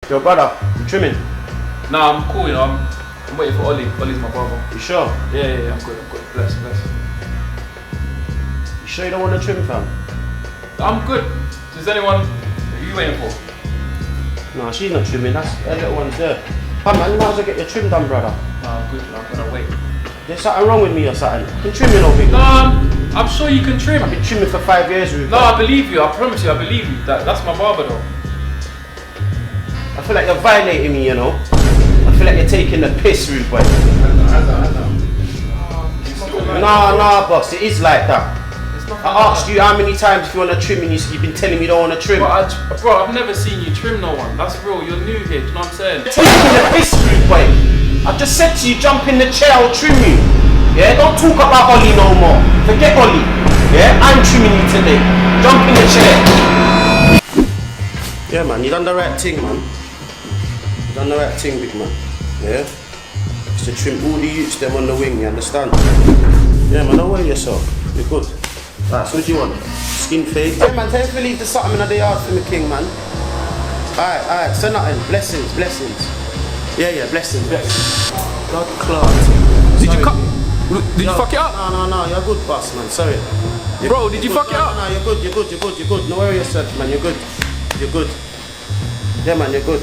Yo, brother, you trimming? Nah, I'm cool, you know. I'm waiting for Ollie. Ollie's my brother. You sure? Yeah, I'm good. Bless. You sure you don't want to trim, fam? I'm good. Is anyone? Who are you waiting for? No, she's not trimming. That's her little one's there. Come man, you might as well get your trim done, brother. Nah, I'm good. I'm gonna wait. There's something wrong with me or something. You can trim me, no big. Nah, I'm sure you can trim. I've been trimming for 5 years, Ruben. No, I believe you. I promise you, I believe you. That's my barber though. I feel like you're violating me, you know. I feel like you're taking the piss, rude boy. Nah, boss. It is like that. I asked you how many times if you want to trim and you've been telling me you don't want to trim. Bro, I've never seen you trim no one. That's real. You're new here. Do you know what I'm saying? You're taking the piss, rude boy. I just said to you, jump in the chair, I'll trim you. Yeah, don't talk about Ollie no more. Forget Ollie. Yeah, I'm trimming you today. Jump in the chair. Yeah, man, you done the right thing, man. You done the right thing, big man. Yeah? It's to trim all the youths them on the wing, you understand? Yeah, man, don't worry yourself. You're good. Right, so what do you want? Skin fade? Yeah, man, tell him to leave the something in the yard for me, king, man. Alright, so nothing. Blessings. Yeah, blessings. God clot. Did you fuck it up? No, you're good, boss, man. Sorry. Bro, did you fuck it up? No, you're good. Don't worry yourself, man. You're good. Yeah, man, you're good.